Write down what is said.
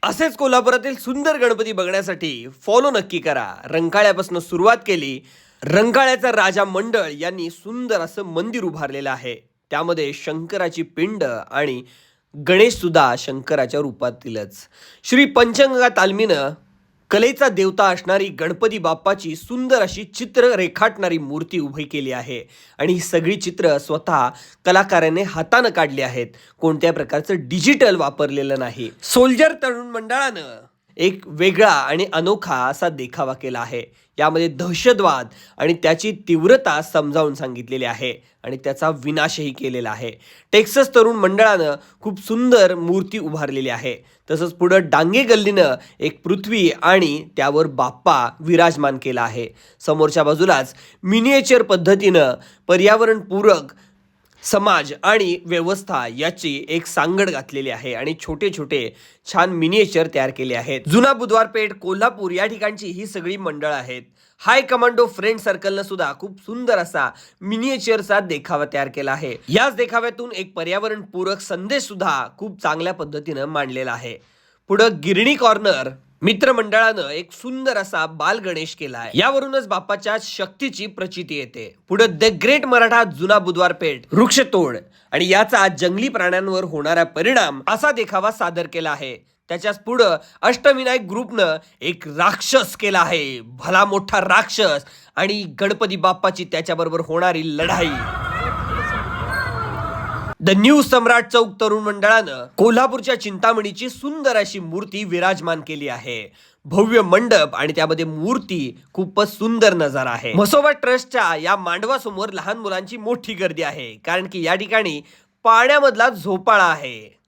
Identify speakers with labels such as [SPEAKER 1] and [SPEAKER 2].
[SPEAKER 1] असेच कोल्हापुरातील सुंदर गणपती बघण्यासाठी फॉलो नक्की करा. रंकाळ्यापासून सुरुवात केली. रंकाळ्याचा राजा मंडळ यांनी सुंदर असं मंदिर उभारलेलं आहे. त्यामध्ये शंकराची पिंड आणि गणेश सुद्धा शंकराच्या रूपातीलच. श्री पंचगंगा तालमीनं कलेचा देवता असणारी गणपती बाप्पाची सुंदर अशी चित्र रेखाटणारी मूर्ती उभी केली आहे. आणि ही सगळी चित्र स्वतः कलाकाराने हातानं काढली आहेत. कोणत्या प्रकारचं डिजिटल वापरलेलं नाही. सोल्जर तरुण मंडळानं एक वेगळा आणि अनोखा असा देखावा केला आहे. यामध्ये दहशतवाद आणि त्याची तीव्रता समजावून सांगितलेली आहे आणि त्याचा विनाशही केलेला आहे. टेक्सास तरुण मंडळानं खूप सुंदर मूर्ती उभारलेली आहे. तसंच पुढं डांगे गल्लीनं एक पृथ्वी आणि त्यावर बाप्पा विराजमान केला आहे. समोरच्या बाजूलाच मिनिएचर पद्धतीनं पर्यावरणपूरक समाज आणि व्यवस्था याची एक सांगड घातलेली आहे आणि छोटे छोटे छान मिनिएचर तयार केले आहेत. जुना बुधवारपेठ, कोल्हापूर या ठिकाणची ही सगळी मंडळ आहेत. हाय कमांडो फ्रेंड सर्कलनं सुद्धा खूप सुंदर असा मिनिएचरचा देखावा तयार केला आहे. याच देखाव्यातून एक पर्यावरणपूरक संदेश सुद्धा खूप चांगल्या पद्धतीनं मांडलेला आहे. पुढं गिरणी कॉर्नर मित्रमंडळानं एक सुंदर असा बाल गणेश केला आहे. यावरूनच बाप्पाच्या शक्तीची प्रचिती येते. पुढे द ग्रेट मराठा जुना बुधवारपेठ वृक्षतोड आणि याचा जंगली प्राण्यांवर होणारा परिणाम असा देखावा सादर केला आहे. त्याच्याच पुढं अष्टविनायक ग्रुपनं एक राक्षस केला आहे. भला मोठा राक्षस आणि गणपती बाप्पाची त्याच्याबरोबर होणारी लढाई. द न्यू सम्राट चौक तरुण मंडळानं कोल्हापूरच्या चिंतामणीची सुंदर अशी मूर्ती विराजमान केली आहे. भव्य मंडप आणि त्यामध्ये मूर्ती खूपच सुंदर नजारा आहे. म्हसोबा ट्रस्टच्या या मांडवासमोर लहान मुलांची मोठी गर्दी आहे, कारण की या ठिकाणी पाण्यामधला झोपाळा आहे.